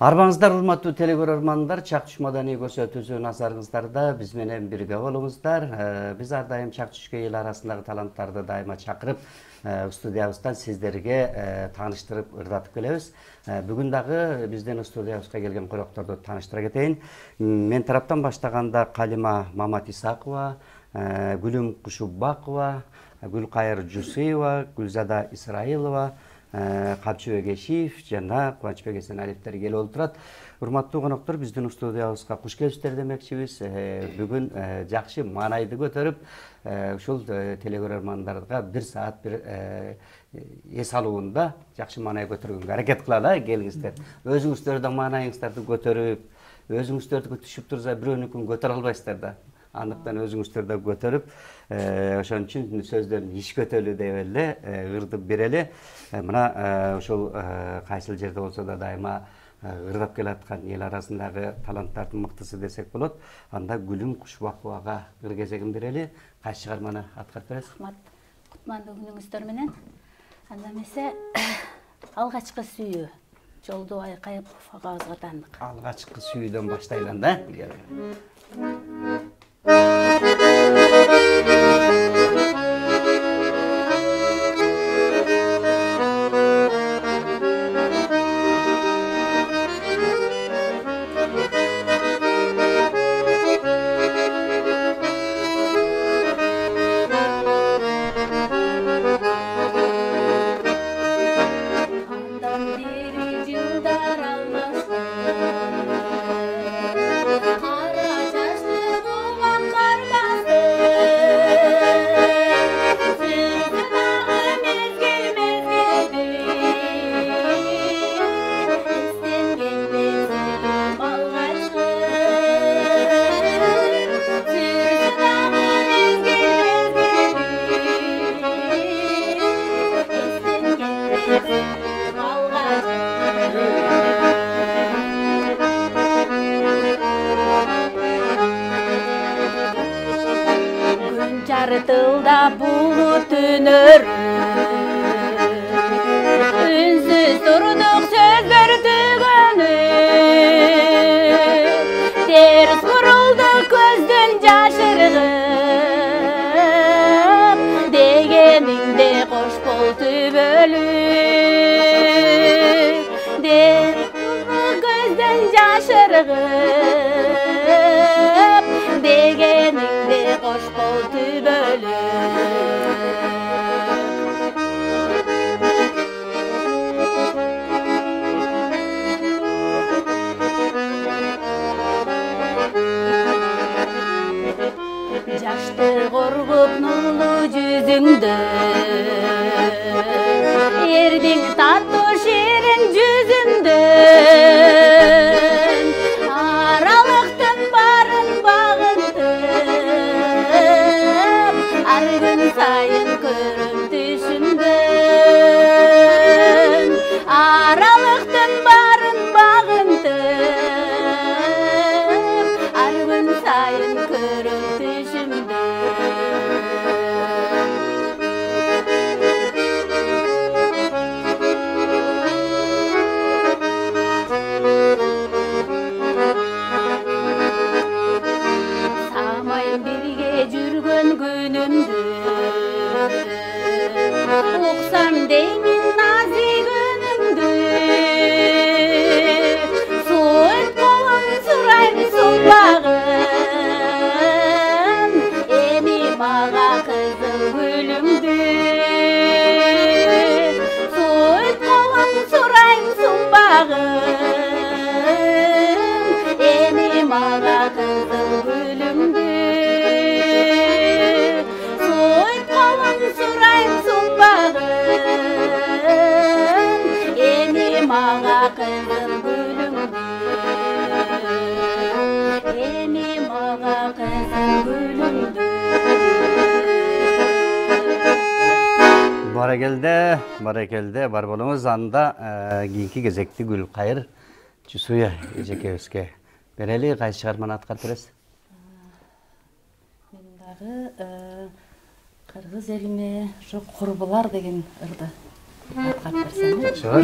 Арбаңыздар, урматтуу телекөрөрмандар, Чак Түш маданий көрсөтүүсү назарыңыздарда биз менен бирге болуңуздар. Биз ар дайым Чак Түшкө эл арасындагы таланттарды дайыма чакырып, студиябыздан сиздерге тааныштырып, ырдатып келебиз. Бүгүн дагы биздин студиябызга келген конокторду тааныштыра кетейин. Мен тараптан баштаганда Калима Маматисакова, Гүлүм Кушуббакова, Гүлкайыр Жусуева, Гүлзада Исраилова, Капчыбек Эшиев жана Кубанычбек Эсеналиевдер келип олтурат. Урматтуу коноктор, биздин студиябызга куш келипсиздер демекчибиз. Бүгүн жакшы маанайды көтөрүп, ушул телекөрөрмандарга бир саат бир эс алуунда жакшы маанай көтөргөнгө аракет кылалы. Келиңиздер. Өзүңүздөр да маанайыңыздарды көтөрүп, өзүңүздөрдү түшүп турса бирөөнүкүн көтөрө албайсыздар да. Андыктан өзүңүздөр да көтөрүп, ошон үчүн сөздөрүн иш көтөлү деп эле ырдып берели. Мына ошол кайсыл жерде болсо да дайыма ырдап келаткан эл арасындагы таланттардын мыктысы десек болот. Анда Гүлүм Кушубаковага ыр кезегин берели. Кайсы чыгарманы аткарып бересиз? Рахмат. Кутмандуу күнүңүздөр менен. Анда эмесе алгачкы сүйүү. Жолду айкайып агабызга таандык. Алгачкы сүйүүдөн баштайлы анда. Тылда булут өнөр үнсүз турдук сөздөр төгөнү терс бурулду көздөн жашыргып дегениңде кош бол түбөлүп көздөн жашыргып дегениңде кош бол жашты коргуп нурлуу жүзүңдө эрдиң таттуу шерин жүзүндөн аралыктын барын багынтып ар күн сайын көрөм түшүмдөн аралыктын барын багынтып ар күн сайын көрөм Уксам деймин назик үнүңдү Суйт колун сурайм сумбагын Эми мага кызыл гүлүңдү Суйт колун сурайм сумбагын Эми мага кызыл гүлүңдү Суйт колун сурайм Эми мага кызыл гүлүңдү Эми мага кызыл гүлүңдү Баракелде, бар болуңуз. Анда кийинки кезекти Гүлкайыр Жусуя эжекебизге берели. Кайсы чыгарманы аткарып бересиз? Мен дагы кыргыз элиме ушу курбулар деген ырды аткарып берсем.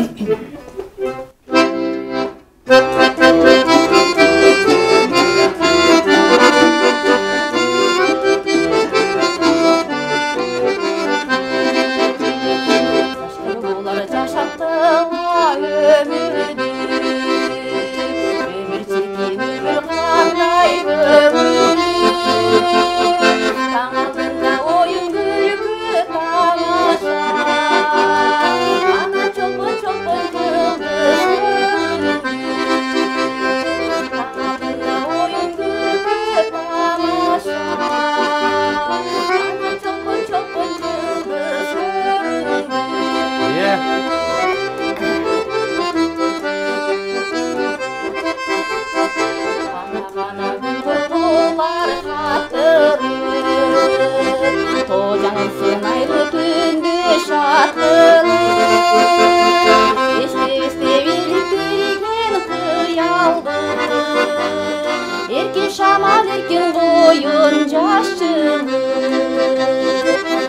erkin koyun yaşını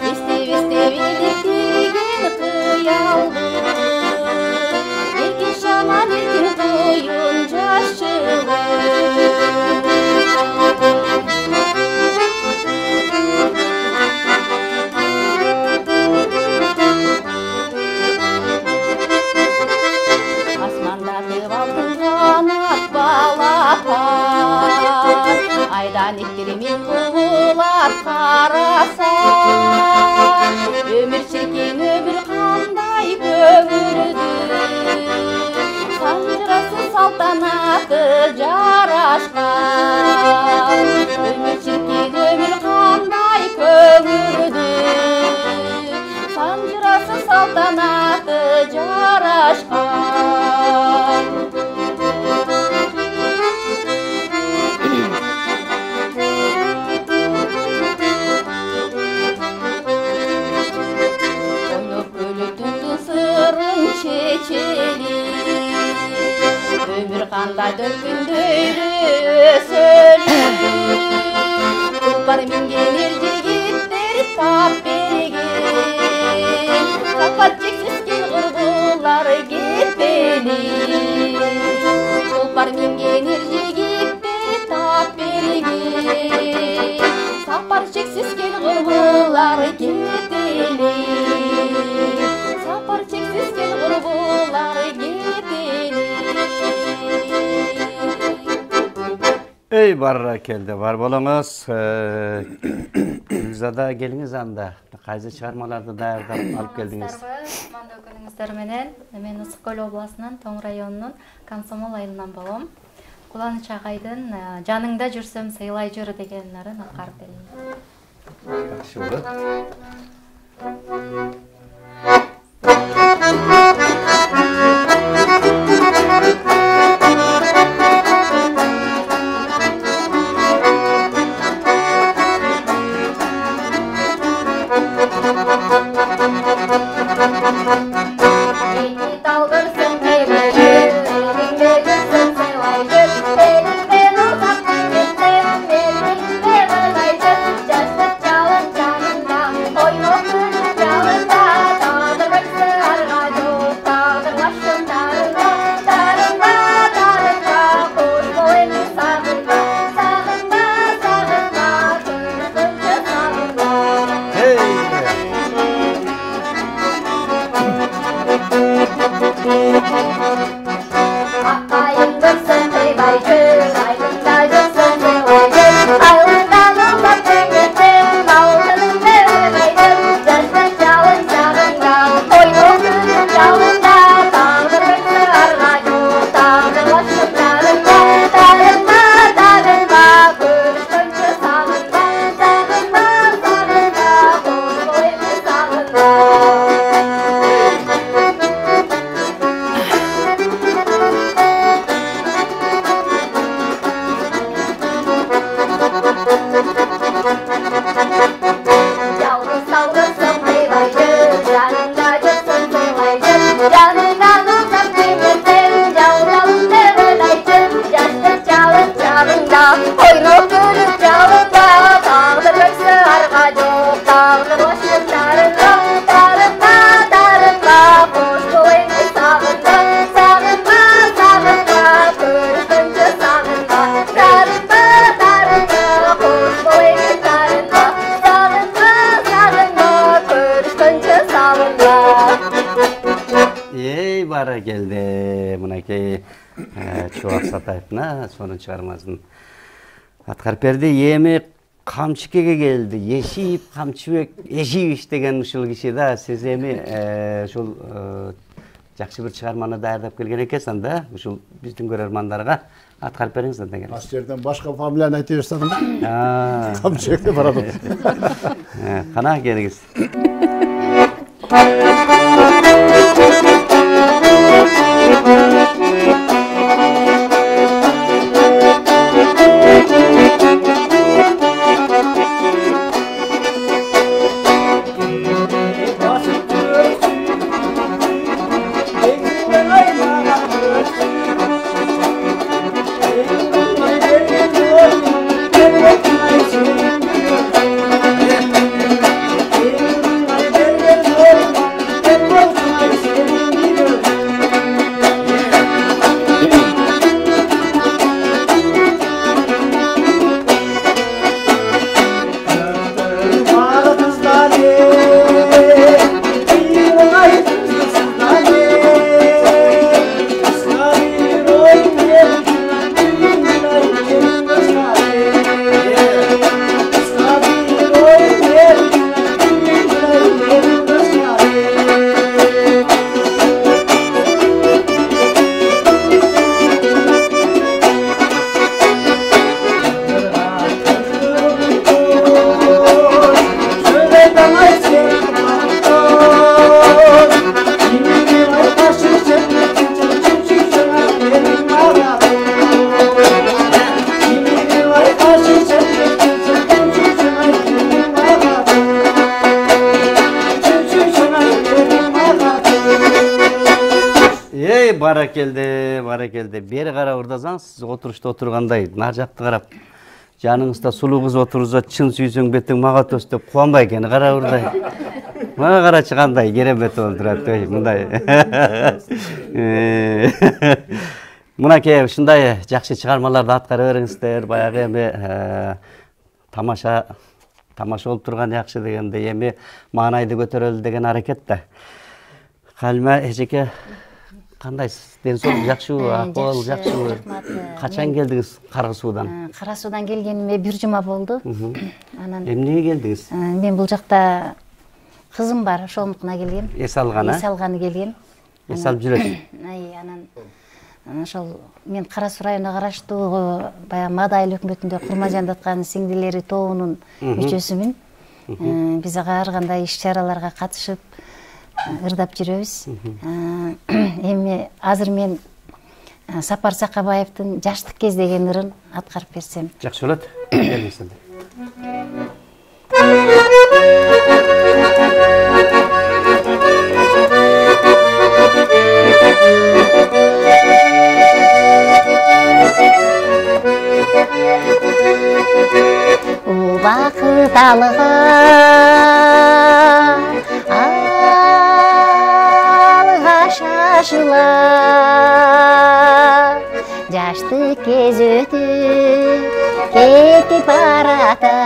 Veste biriktirgin kıyaldı Erkin şaman erkin koyun yaşını Aydan iktirmin kuğular karasa Ömür çirkin ömür kanday kömürdü Sancırası saltanatı jaraşkan Ömür çirkin ömür kanday kömürdü Sancırası saltanatı jaraşkan Ömür qanday dökündüydü söylü Tulpar mingen jigitler tap bergen Sapar çeksiz kel qurbular ketpeli Tulpar mingen jigitler tap bergen Sapar çeksiz kel qurbular ketpeli Sapar çeksiz kel qurbular ketpeli Ey barra keldi, var bolаңыз. Gülzada geliniz anda. Qayсы чыгармаларды даярдап алып келдиңиз? Манда күнүңүздөр менен мен Ысык Көл областынын Тоң районунун Комсомол айылынан болом. Куланыч агайдын Жаныңда жүрсөм сыйлай жүр деген нарын аткарып берейин. Жакшы болот. Бара келди мынакей Чубак Сатаевна сонун чыгармасын аткарып берди. Эми Камчыкеге келди. Ешиев Камчыбек Ешиевич деген ушул киши да. Сиз эми ушул жакшы бир чыгарманы даярдап келген экенсиң да. Ушул биздин көрөрмандарга аткарып бериңиз деген. Аш жерден башка фамилияны айта берсеңиз. Камчыкке барады. Кана келиңиз. Баракелде. Бери карап ырдасаңыз, сиз отурушта отургандай, нар жакты карап. Жаныңызда сулуу кыз отурса, чын сүйсөң бетиң мага тос деп кубанбай экен, карап ырдай. Мага карачы кандай керемет болуп турат, мындай. Мынакей ушундай жакшы чыгармаларды аткара бериңиздер. Баягы эми тамаша болуп турган жакшы дегенде эми маанайды көтөрөлү деген аракет да. Халима эжеке кандайсыз? Ден соолук жакшыбы, акыбал жакшыбы? Качан келдиңиз Кара Суудан? Кара Суудан келгениме 1 жума болду. Анан эмнеге келдиңиз? Мен бул жакта кызым бар, ошонукуна келгем. Эс алганы? Эс алганы келгем. Эс алып жүрөсүз? Анан ошол мен Кара Суу районуна караштуу баягы Мадайыл өкмөтүндө курма жандаткан сиңдилери тобунун мүчөсүмүн. Биз ар кандай иш-чараларга катышып ырдап жүрөбүз. Эми азыр мен Сапар Сакабаевдин Жаштык кез деген ырын аткарып берсем. Жакшы болот. Келиңиз. Убакыт алга шашыла, жаштык кез өтүп кетип барата.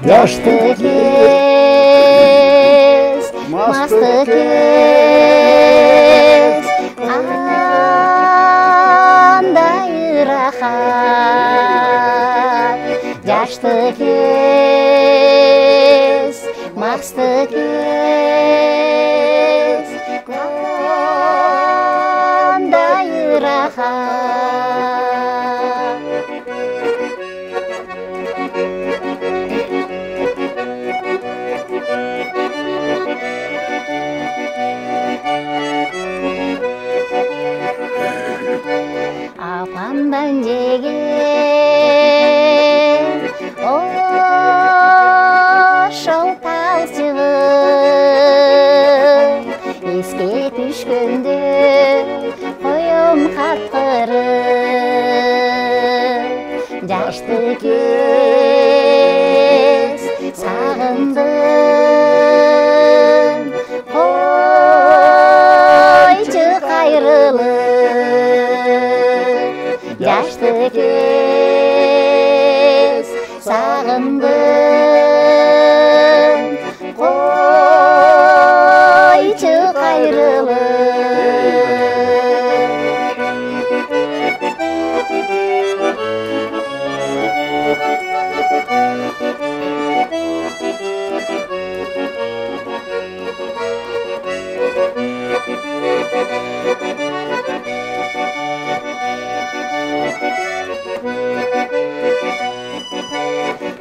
Жаштык кез, мастык кез, кандай ырахат. Жаштык кез, мастык кез, кандай ырахат. Апамдан жеген ошол талчыгым эске түшкөндө коем каткырып. Жаштык кез сагындым, койчу кайрылып. Жаштык кез сагындым, койчу кайрылып.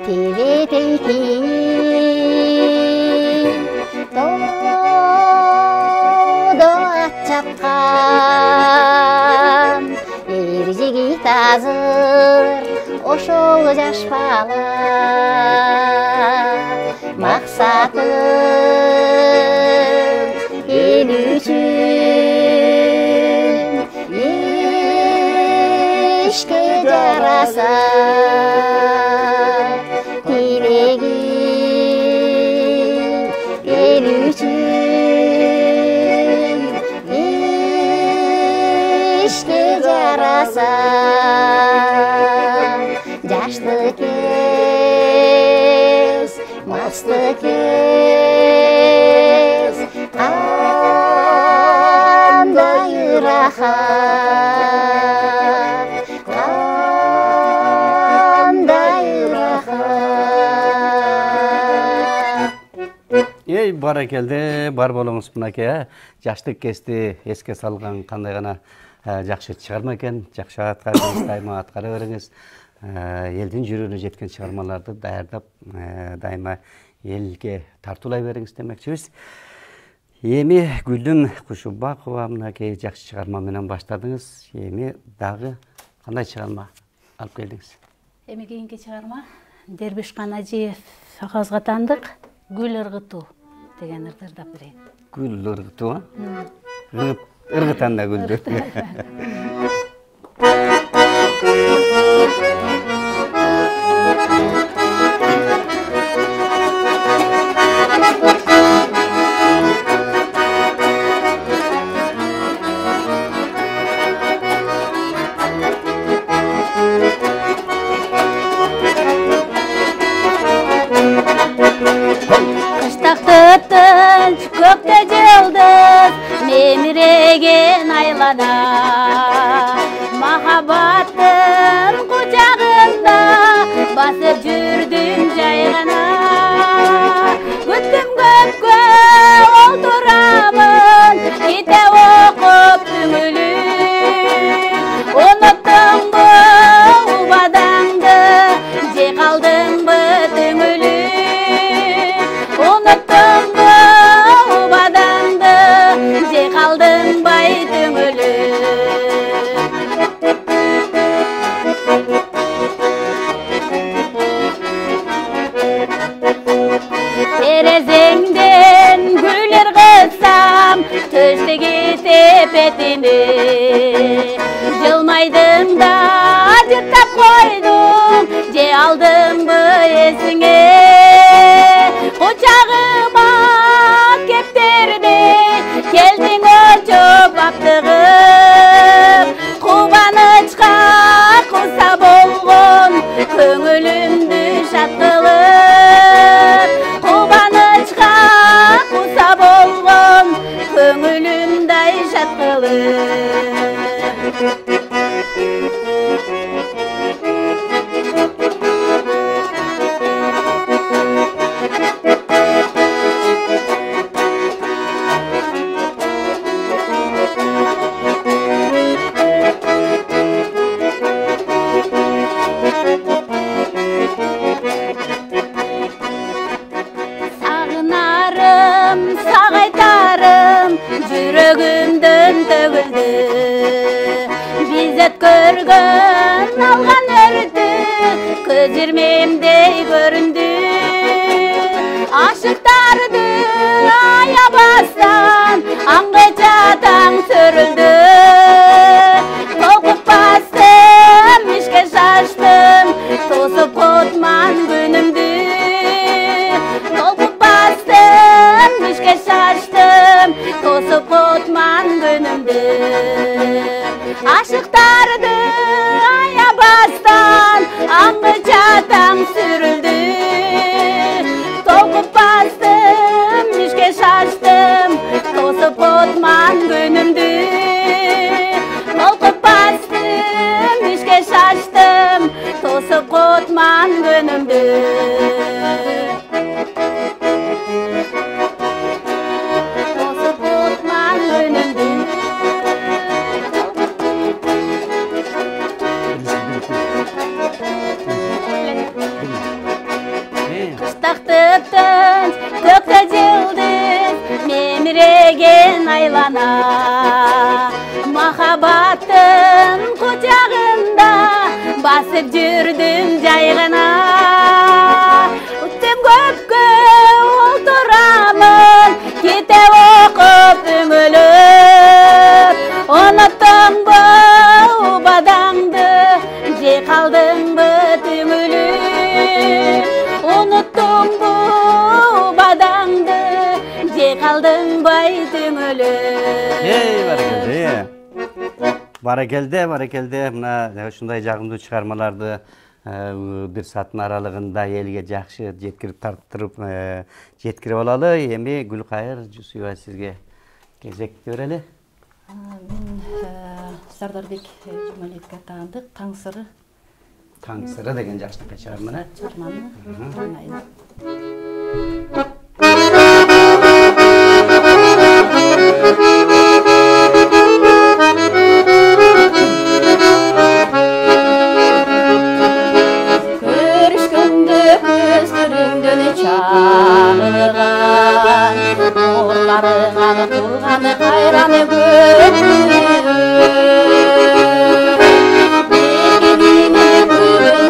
Тебетейки тоодо ат чапкан эр жигит азыр ошол жаш бала. Максатын эл үчүн ишке жараса, эл үчүн ишке жараса. Жаштык кез, мастык кез, кандай ырахат, кандай ырахат. Эй, баракелде, бар болуңуз мынакей, жаштык кезде эске салган кандай гана жакшы чыгарма экен. Жакшы аткарыңыз, дайыма аткара бериңиз. Элдин жүрөгүнө жеткен чыгармаларды даярдап, дайыма элге тартуулай бериңиз демекчибиз. Эми Гүлдүн Кушубакова мынакей жакшы чыгарма менен баштадыңыз. Эми дагы кандай чыгарма алып келдиңиз? Эми кийинки чыгарма Дербишкан Ажиев агабызга таандык Гүл ыргытуу деген ырды ырдап берейин. Гүл ыргытуу. ыргытан да күлдү. Көкте жылдыз меміреген айлана, махаббаттың құшағында басып жүрдім жай ғана. Күттім көпке олтырамын, кете оқып түңіліп. Ұнаттың ба убадаңды, же қалдың ба түңіліп. Ұнаттың ба убадаңды, же қалдың бай түңіліп. Терезеңден гүлдер қылсам, төштегі тепетіне. Жылмайдың да жыртап қойдың, же алдың бы есіңе. Құшағыма кептерде, келдің өлчіп аптығып. Қуанышқа құса болғын, көңілімді шат қылып. Қуанышқа құса болғын, көңілімдай шат қылып. Сағынарым, сағайтарым, жүрегімден төгілді. Бизет көргін алған өрді, көзірмемдей көрінді. Ашықтарды аябастан, аңғыча таң сөрілді. Толқып бастым, ішке шаштым, тосып қотман күнімді. Толқып бастым, ішке шаштым, тосып қотман күнімді. Ашықтарды аябастан, аңғыча таң сүрілді. Толқып бастым, ішке шаштым, тосып қотман күнімді. Толқып бастым, ішке шаштым, тосып қотман күнімді. Тосып қотман күнімді. Қыстақты тынч, көкте жылдыз меміреген айлана. Махаббаттың құшағында басып жүрдім жай ғана. Өттім көпке олтырамын, кете оқып үңіліп. Ұнаттың ба убадаңды, же қалдың ба түңіліп. Ұнаттың ба убадаңды, же қалдың бай түңіліп. Баракелде. Мына ушундай жагымдуу чыгармаларды бир сааттын аралыгында элге жакшы жеткирип тарттырып жеткирип алалы. Эми Гүлкайыр Жусуева сизге кезекти берели. Мен Сардарбек Жумалиевге таандык Таң сыры. Таң сыры деген жакшы чыгарманы. Чыгарманы тыңдайлы. Turgаны кайраны бүгүн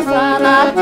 санап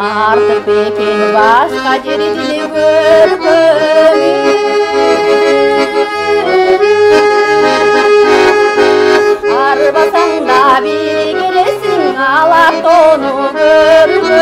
артык бекен башка жерди көргөнү арбасаң да бери келесиң алатоону көргөнү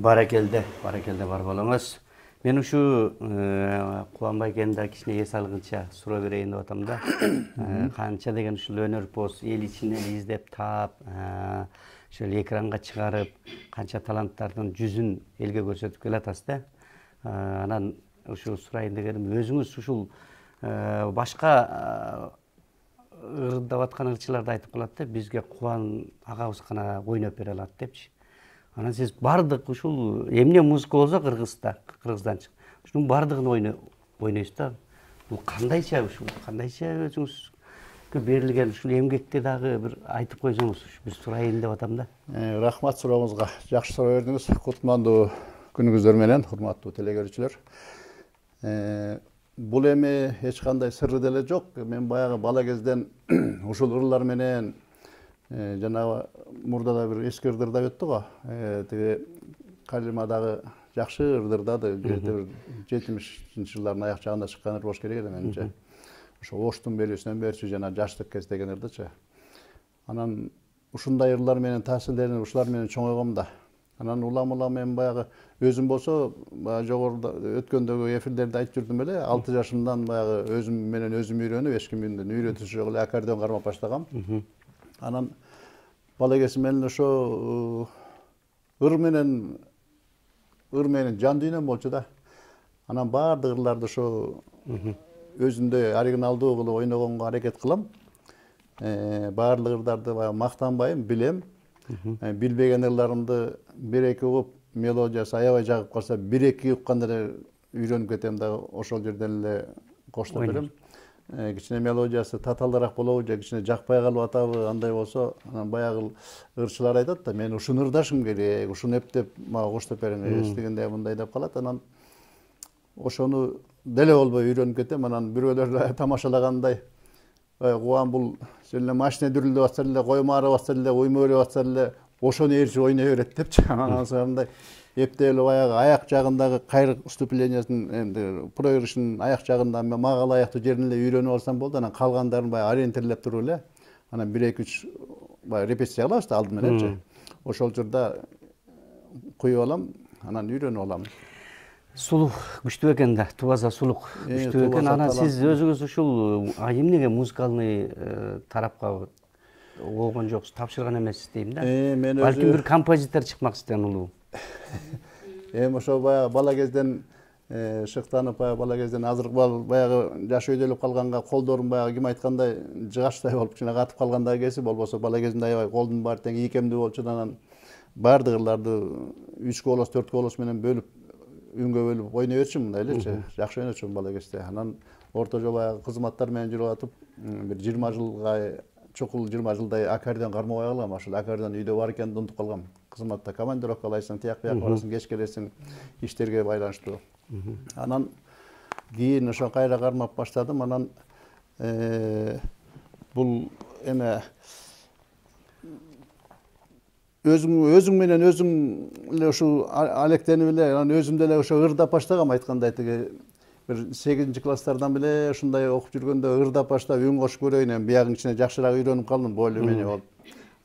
Баракелде бар болоңуз. Мен ушу Кубанбай кенде кичине эс алгынча суроо берейин деп атам да. Канча деген ушул өнөрпоз эл ичинен издеп таап, ошол экранга чыгарып, канча таланттардын жүзүн элге көрсөтүп келатасыз да. Анан ушу сурайын дегеним, өзүңүз ушул башка ырдап аткан ырчыларды айтып калат да, бизге Кубан агабыз гана ойноп бере алат депчи. Анан сиз бардык ушул эмне музыка болсо кыргыздан чык. Ушунун бардыгын ойнойсуз да. Бул кандайча өзүңүзгө берилген ушул эмгекти дагы бир айтып койсоңуз, биз сурайын деп атам да. Рахмат сурооңузга. Жакшы суроо бердиңиз. Кутмандуу күнүңүздөр менен, урматтуу телекөрүүчүлөр. Бул эми эч кандай сырры деле жок. Мен баягы бала кезден ушул ырлар менен жанагы мурда бир эски ырдырда өттү го. Тиги Калимадагы жакшы ырдырдады. 70-жылдардын аяк жагында чыккан ыр болуш керек эле менимче. Ошо Оштун белүүсүнөн берчи жана жаштык кез деген ырдычы. Анан ушундай ырлар менен таасирленип ушулар менен чоңойгом да. Анан улам мен баягы өзүм болсо баягы жогоруда өткөндөгү эфирлерде айтып жүрдүм эле, 6 жашымдан баягы өзүм менен өзүм үйрөнүп, эч кимдин үйрөтүүсү жок эле аккордеон кармап баштагам. Анан бала кезимден ошо ыр менен жан дүйнөм болчу да. Анан баардык ырларды ошо өзүндөй оригиналдуу кылып ойногонго аракет кылам. Баардык ырдарды мактанбайм, билем. Билбеген ырларымды бир-эки угуп, мелодиясы аябай жагып калса, бир-эки укканда эле үйрөнүп кетем да, ошол жерден эле коштоп берем. Кичине мелодиясы татаалыраак болобу же кичине жакпай калып атабы, андай болсо, анан баягы ырчылар айтат да, мен ушуну ырдашым керек, ушуну эптеп мага коштоп бериң, эстегенде мындай деп калат. Анан ошону деле болбой үйрөнүп кетем. Анан бирөөлөр тамашалагандай, Кубан бул сен эле машина дүрүлдөп атсаң эле, коймо арып атсаң эле, уйма өрөп атсаң эле, ошону ээрчип ойной берет депчи. Анан андай эптеп эле баягы аяк жагындагы кайрык вступлениесин, энди проигрышынын аяк жагында мага ылайыктуу жерин эле үйрөнүп алсам болду. Анан калгандарын баягы ориентирлеп туруп эле, анан 1-2-3 баягы репетиция кылабыз да алды мененчи. Ошол жерде куюп алам, анан үйрөнүп алам. Сулук күчтүү экен да, Тубаза сулук күчтүү экен. Анан сиз өзүңүз ушул эмнеге музыкалный тарапка болгон жоксуз, тапшырган эмессиз дейм да. Мен Балким бир композитор чыкмак истеген улуу. Ошо баягы бала кезден шыктанып, бала кезден азыркы баягы жаш өйдөлүп калганга колдорум баягы ким айткандай жыгачтай болуп жана катып калгандай кеси, болбосо бала кезинде аябай колдун баары тең ийкемдүү болчу, анан баардык ырларды 3 голос, 4 голос менен бөлүп үнгө бөлүп ойной берчүмүн мындай элечи. Жакшы ойночумун бала кезде. Анан ортожо баягы кызматтар менен жүрүп атып, бир 20 жылга чукул 20 жылдай аккордеон кармабай калгам. Ошол аккордеон үйдө бар экенин унутуп калгам. Кызматта командировкалайсың, тияк бияк барасың, кеч келесиң, иштерге байланыштуу. Анан кийин ошо кайра кармап баштадым. Анан бул эме өзүң менен өзүң эле ушул алектенип эле, анан өзүм деле ошо ырдап баштагам, айткандай тиги бир 8 класстардан беле ушундай окуп жүргөндө ырдап баштап үн кошуп көрөйүн, эми биягын ичине жакшыраак үйрөнүп калдым, более менее болуп.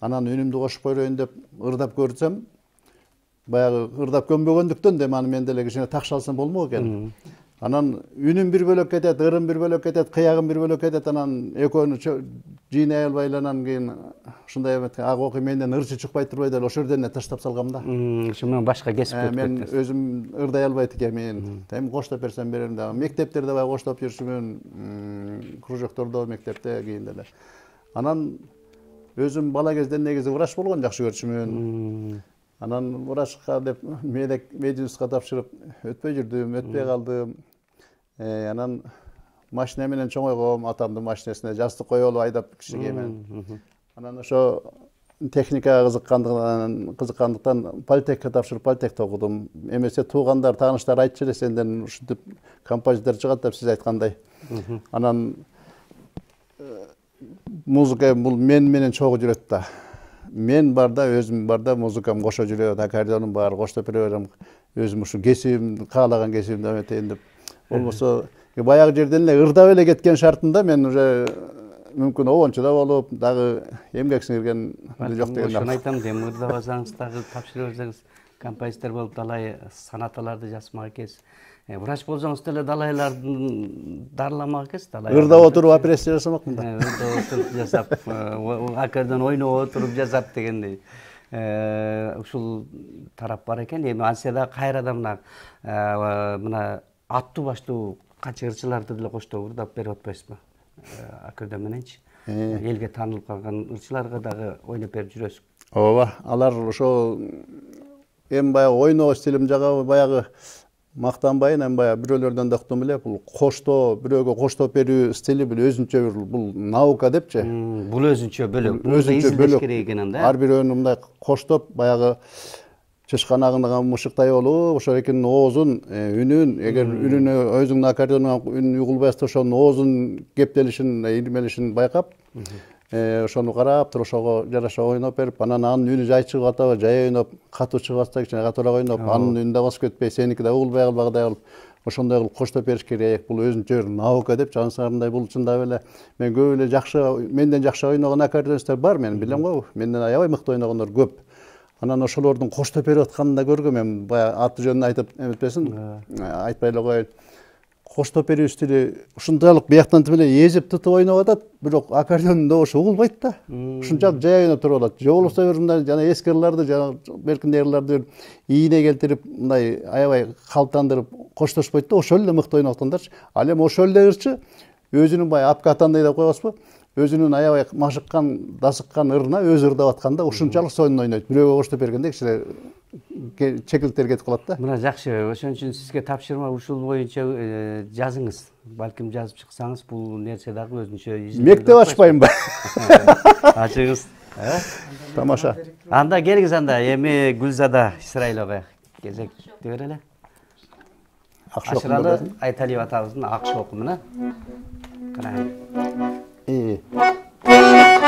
Анан үнүмдү кошуп көрөйүн деп ырдап көрсөм, баягы ырдап көнбөгөндүктөн да аны мен деле кичине такшалсам болмок экен. Анан үнүм бир бөлөк кетет, ырым бир бөлөк кетет, кыягым бир бөлөк кетет, анан экөөнү жыйнай албай эле анан кийин ушундай ак окуй менден ырчы чыкпай турбай деле ошол жерден таштап салгам да. Ошо менен башка кесип өтүп мен кеттиңиз. өзүм ырдай албайт экенмин. Эми коштоп берсем берем да. Мектептерде баягы коштоп жүрчүмүн, кружоктордо, мектепте кийин деле. Анан өзүм бала кезден негизи врач болгон жакшы көрчүмүн. Анан врачка деп мединститутка тапшырып өтпөй жүрдүм, өтпөй калдым. Анан машина менен чоңойгом, атамдын машинесине жастык коелу айдап кичинекеймен. Анан ошо техникага кызыккандыктан политехке тапшырып политехте окудум. Эмесе туугандар, тааныштар айтчу эле, сенден ушинтип композитор чыгат деп сиз айткандай. Анан музыка бул мен менен чогуу жүрөт да. Мен барда, өзүм барда, музыкам кошо жүрөт, аккордеонум бар, коштоп бере берем. Өзүм ушу кесибим, каалаган кесибимди эметейин деп. Болбосо баягы жерден эле ырдап эле кеткен шартында мен уже мүмкүн обончу да болуп, дагы эмгек сиңирген жок деген. Ошону айтам, эми ырдабасаңыз дагы тапшыра берсеңиз, композитор болуп далай санаталарды жазмак экенсиз. Врач болсоңуз деле далайларды дарыламак экенсиз, далай. Ырдап отуруп операция жасамакмын да. Ырдап отуруп жасап, аккордеон ойноп отуруп жасап дегендей. Ушул тарап бар экен. Эми антсе да кайрадан мына аттуу баштуу канча ырчыларды деле коштоп ырдап берип атпайсызбы? Аккордеон мененчи. Элге таанылып калган ырчыларга дагы ойноп берип жүрөсүз. Ооба, алар ошо эми баягы ойноо стилим жагы баягы мактанбайын, эми баягы бирөөлөрдөн да уктум эле, бул коштоо, бирөөгө коштоп берүү стили бул өзүнчө бул наука депчи. Бул өзүнчө бөлөк. Өзүнчө бөлөк керек экен да. Ар бирөөнү мындай коштоп баягы чычканагына мышыктай болуп, ошол экинин оозун, үнүн, эгер үнүнө өзүңдүн аккордеонуңа үнү угулбай атса, ошонун оозун кептелишин, ирмелишин байкап, ошону карап туруп ошого жараша ойноп берип, анан анын үнү жай чыгып атабы, жай ойноп, катуу чыгып атса кичине катуураак ойноп, анын үнү да басып кетпей, сеники да угулбай калбагыдай кылып, ошондой кылып коштоп бериш керек. Бул өзүнчө наука деп жансарындай, бул чындап эле мен көп эле жакшы, менден жакшы ойногон аккордеонисттер бар, мен билем го, менден аябай мыкты ойногондор көп. Анан ошолордун коштоп берип атканын да көргөм. Эми баягы аты жөнүн айтып эметпесин, айтпай эле коеюн. Коштоп берүү стили ушунчалык бияктантып эле езип тытып ойноп атат, бирок аккордеондо ошо угулбайт да. Ушунчалык жай ойноп туруп алат. Же болбосо мындай жана эски ырларды, жана беркиндей ырларды ийине келтирип, мындай аябай калыптандырып коштошпойт да, ошол эле мыкты ойноп аткандарчы. Ал эми ошол эле ырчы өзүнүн баягы апкатандай деп коебузбу? Өзүнүн аябай машыккан, дасыккан ырына өзү ырдап атканда ушунчалык сонун ойнойт. Бирөөгө коштоп бергенде кичине чекиликтер кетип калат да. Мына жакшы, ошон үчүн сизге тапшырма ушул боюнча жазыңыз. Балким жазып чыксаңыз, бул нерсе дагы өзүнчө мектеп ачпайынбы? Ачыңыз. Тамаша. Анда келиңиз анда, эми Гүлзада Исраилова кезекти берели. Ашыралы Айталиев атабыздын Акш окумуна. Караңыз. Ajarı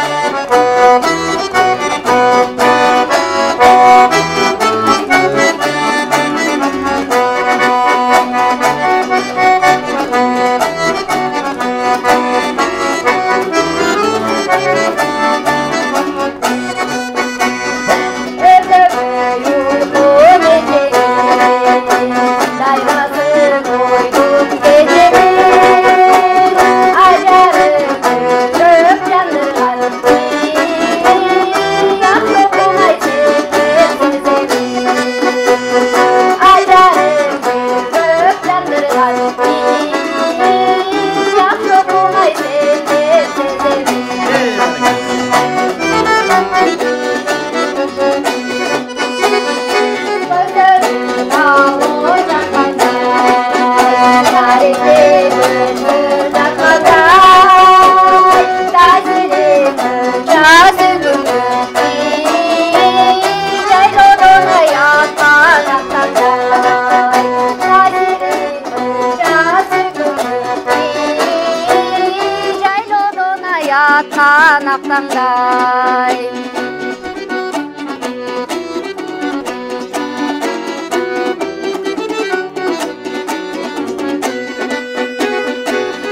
ырмаңдай.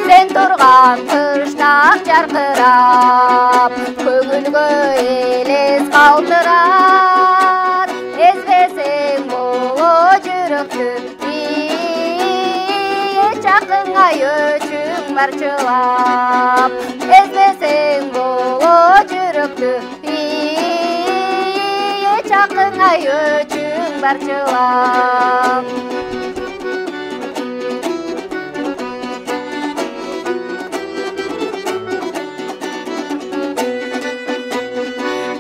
Сен тұрған тыштақ жарқырап, көңілгө елес қалтырат, ezбесең боло жүрөктү, чакыңа өчүң барчылап, ezбесең боло жүрөктү, чакыңа өчүң барчылап.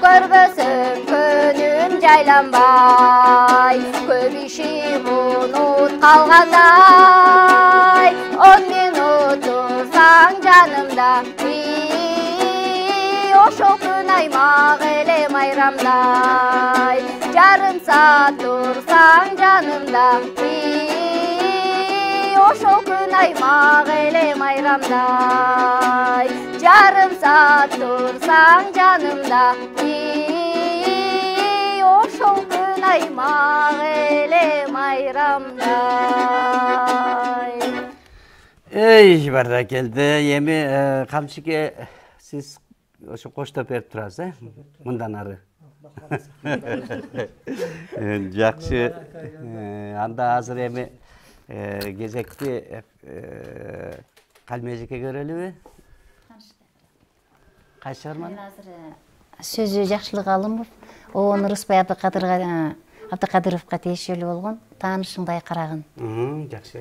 Көрбөсөң көнүм жайланбай, көп ишим унут калгандай, 10 минут турсаң жанымда, ошол күн аймак эле майрамдай. Жарым саат турсаң жанымда, ошол күн аймак эле майрамдай. Жарым саат турсаң жанымда, ошол күн аймак эле майрамдай. Ey бардакелди, эми Камчыке сиз ошо коштоп берип турасыз, мындан ары. Жакшы. Анда азыр эми кезекти Калмежике көрөлүбү? Кайсы чыгарманы? Азыр сөзү Жакшылык Алымов, Оон Рыспай Абдыкадыровго тиешелүү болгон Таанышыңдай карагын. Жакшы.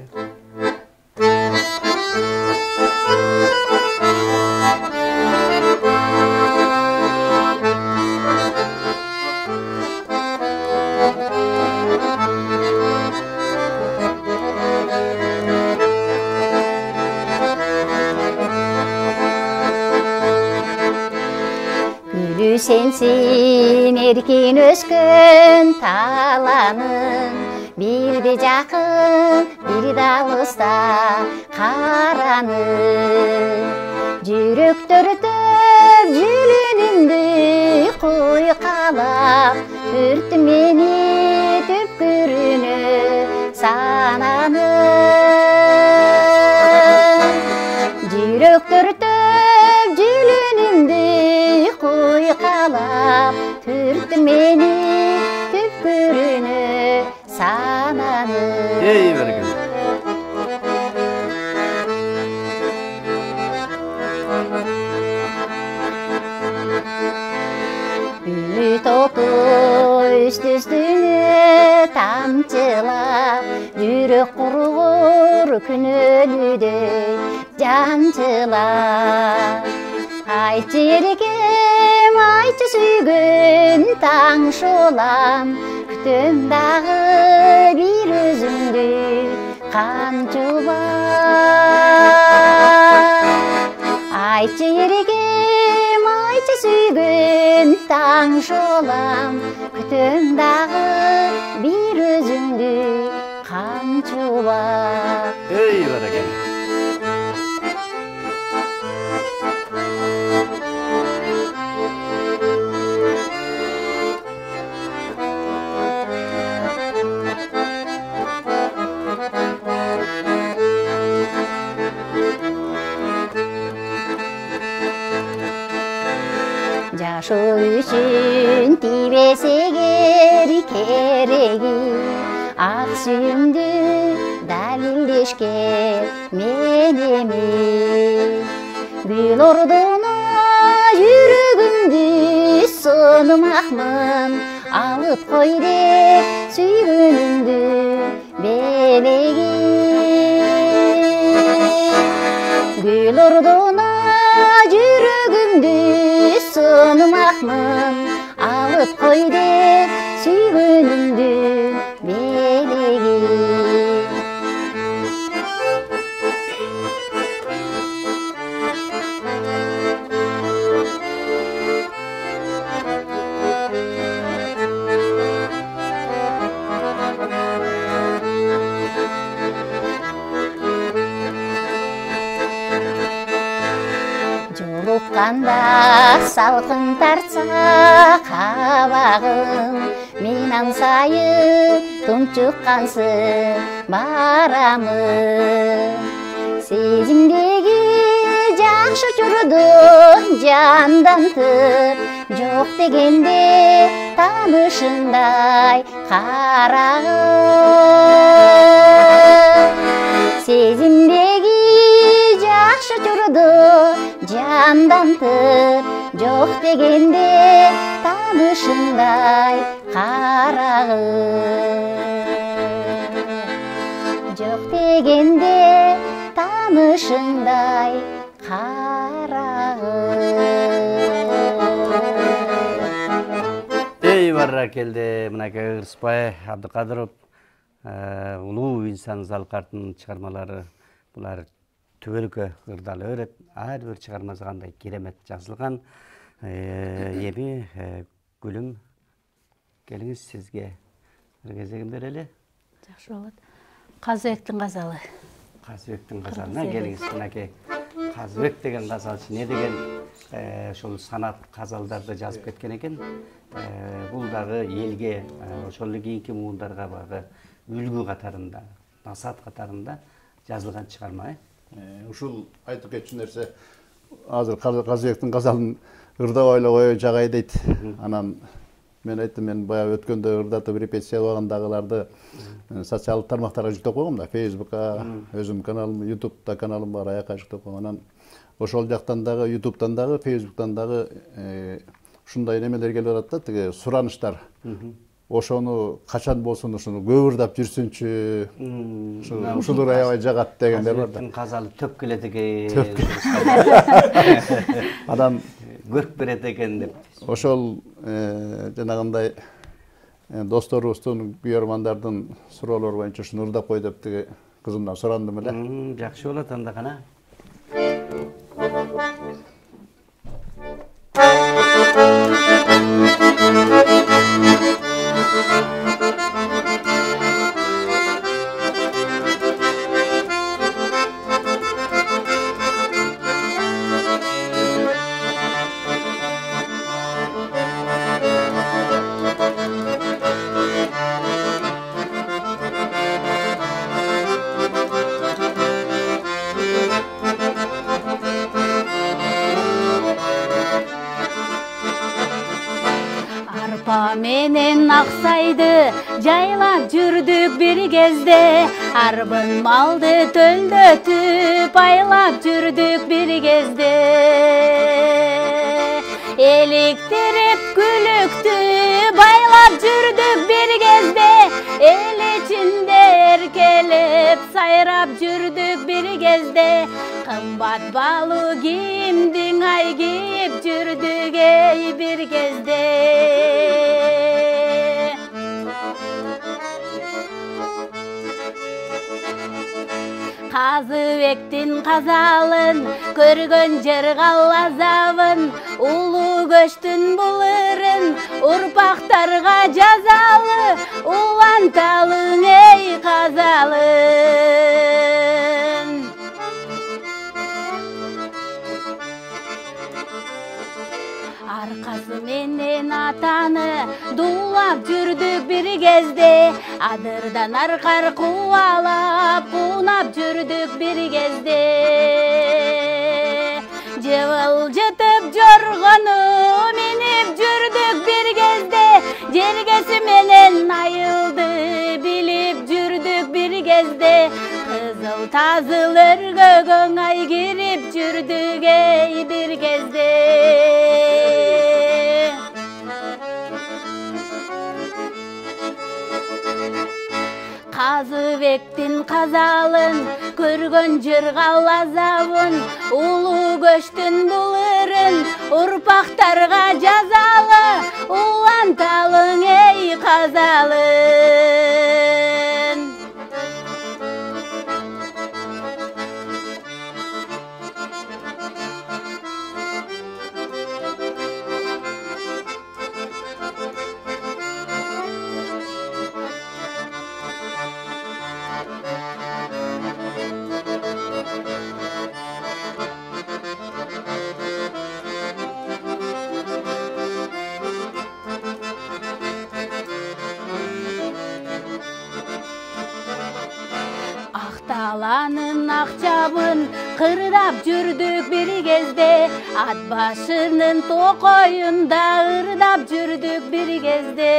Sensin erkin öskön talanın, bir de jakın, bir de alыста karanın. Жүрөктөртөп жүрүнүмдү куйкалап, үрт мени түпкүрүнө сананын. Жүрөктөртөп жүрүнүмдү куйкалап, үрт мени түпкүрүнө сананын. Ey берекет. Тоту үстүстүнө тамчылап, жүрөк куругур күнөөлүдөй жанчылап. Айтчы эркем, айтчы сүйгөн таң шулам, күтөм дагы бир өзүңдү камчылап. Айтчы эркем, айтчы сүйгөн таң шулам, күтөм дагы бир өзүңдү камчылап. Ey берекет. Жашоо үчүн тийбесе кереги, ак сүйүмдү далилдешке мен эми. Гүл ордуна жүрөгүмдү сунмакмын, алып кой деп сүйгөнүмдү белеги. Гүл ордуна жүрөгүмдү сунмакмын, алып кой деп сүйгөнүмдү белеги. Анда салқын тартса қабағым, мен аңсайын тұншыққансың барамын. Сезімдегі жақшы жүрдің жандан тыр, жоқ дегенде танышыңдай қарағым. Сезімдегі жақшы жүрдің жандан тыр, жоқ дегенде танышыңдай қарағым. Жоқ дегенде танышыңдай қарағым. Ей баракелде, мынакей Ырысбай Абдыкадыров улуу инсан Залкардын чыгармалары, булар түбөлүккө ырдалы өрөт, ар бир чыгармасы кандай керемет жазылган. Эми Гүлүм, келиңиз сизге бир кезегин берели. Жакшы болот. Казыбектин казалы. Казыбектин казалына келиңиз. Мынакей Казыбек деген казалчы не деген ошол санат казалдарды жазып кеткен экен. Бул дагы элге, ошол кийинки муундарга багы үлгү катарында, насаат катарында жазылган чыгарма. Ушул айтып кетчү нерсе азыр Казыбектин казалын ырдап ойлогой жагай дейт. Анан мен айттым, мен баягы өткөндө ырдатып репетиция кылгандагыларды социалдык тармактарга жүктөп койгом да, Facebook'ка, өзүм каналым, YouTube'да каналым бар, аяка жүктөп койгом. Анан ошол жактан дагы, YouTube'дан дагы, Facebook'тан дагы ушундай немелер келип атат да, тиги сураныштар. Ошону качан болсун ушуну көп ырдап жүрсүнчү, ушулар аябай жагат дегендер бар да. Казалы төп келет экен. Адам көрүп берет экен деп. Ошол жанагындай досторубуздун, күйөрмандардын суроолору боюнча ушуну ырдап кой деп тиги кызымдан сурандым эле. Жакшы болот анда кана. Менен Аксайды жайлап жүрдүк бир кезде, арбын малды төлдөтүп айлап жүрдүк бир кезде. Эликтирип күлүктү байлап жүрдүк бир кезде, эл ичинде эркелеп сайрап жүрдүк бир кезде. Кымбат баалуу кийимдин ай кийип жүрдүк эй бир кезде. Казыбектин казалын көргөн жер калазабын, улуу көчтүн бул ырын урпактарга жазалы, уланталың эй казалын. Аркасы менен атаны дуулап жүрдүк бир кезде, адырдан аркар кубалап кунап жүрдүк бир кезде. Жыбылжытып жоргону минип жүрдүк бир кезде, жергеси менен айылды билип жүрдүк бир кезде. Кызыл тазыл өргөгөн ай кирип жүрдүк эй бир кезде. Казыбектин казалын көргөн жыр калазабын, улуу көчтүн бул ырын урпактарга жазалы, уланталың эй казалын. Даланын акчабын кырдап жүрдүк бир кезде, ат башынын токоюнда ырдап жүрдүк бир кезде.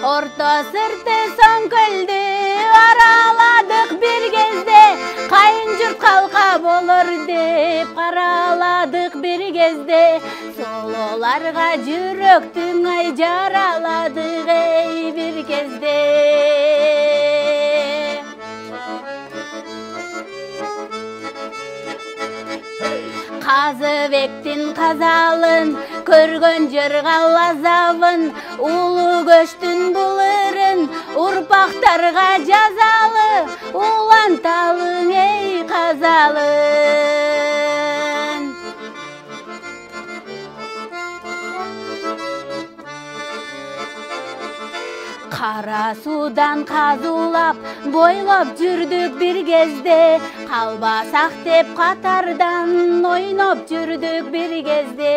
Орто сырты Соңкөлдү араладык бир кезде, кайын журт калка болор деп караладык бир кезде. Сололарга жүрөктүң ай жараладык эй бир кезде. Казыбектин казалын көргөн жыргал азабын, улуу көчтүн булырын урпактарга жазалы, уланталың эй казалын. Кара судан казулап бойлоп жүрдүк бир кезде, калбасак деп катардан ойноп жүрдүк бир кезде.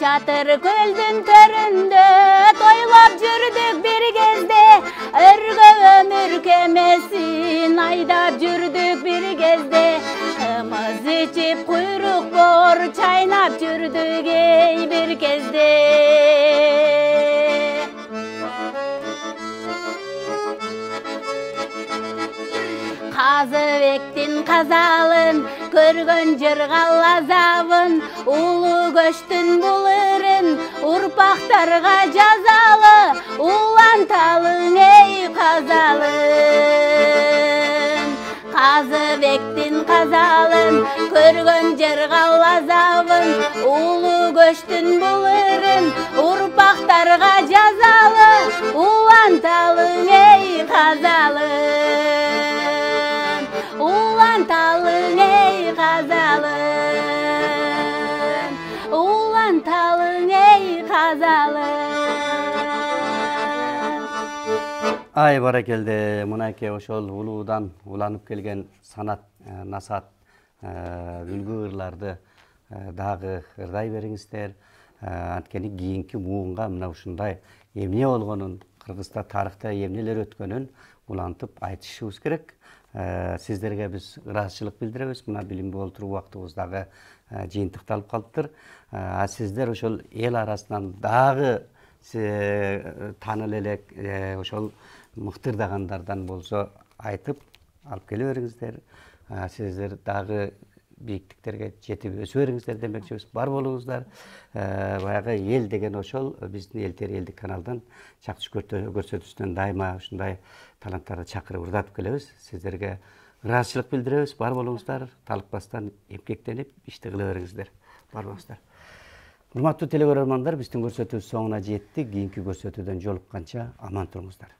Чатыр көлдүн төрүндө тойлоп жүрдүк бир кезде, өргө өмүр кемесин айдап жүрдүк бир кезде. Кымыз ичип куйрук бор чайнап жүрдүк эй бир кезде. Казыбектин казалын көргөн жыргал азабын, улуу көчтүн булырын урпактарга жазалы, уланталың эй казалын. Казыбектин казалын көргөн жыргал азабын, улуу көчтүн булырын урпактарга жазалы, уланталың эй казалын. Уланталың эй казалын, уланталың эй казалын. Ай баракелде, мынакей ошол улуудан уланып келген санат, насаат, үлгү ырларды дагы ырдай бериңиздер. Анткени кийинки муунга мына ушундай эмне болгонун, Кыргызда тарыхта эмнелер өткөнүн улантып айтышыбыз керек. Сиздерге биз ыраазычылык билдиребиз. Мына билимди болтуруу убактыбыз дагы жыйынтыкталып калыптыр. Сиздер ошол эл арасынан дагы таанылып элек ошол мыктырдагандардан болсо айтып алып келе бериңиздер. Сиздер дагы бийиктиктерге жетип өсө бериңиздер демекчибиз. Бар болуңуздар. Баягы эл деген ошол биздин Элтер элдик каналдан чакчы көрсөтүүсүнөн дайыма ушундай таланттарды чакырып ырдатып келебиз. Сиздерге ыраазычылык билдиребиз. Бар болуңуздар. Талыкпастан эмгектенип ишти кыла бериңиздер. Бар болуңуздар. Урматтуу телекөрөрмандар, биздин көрсөтүүбүз соңуна жетти. Кийинки көрсөтүүдөн жолукканча аман туруңуздар.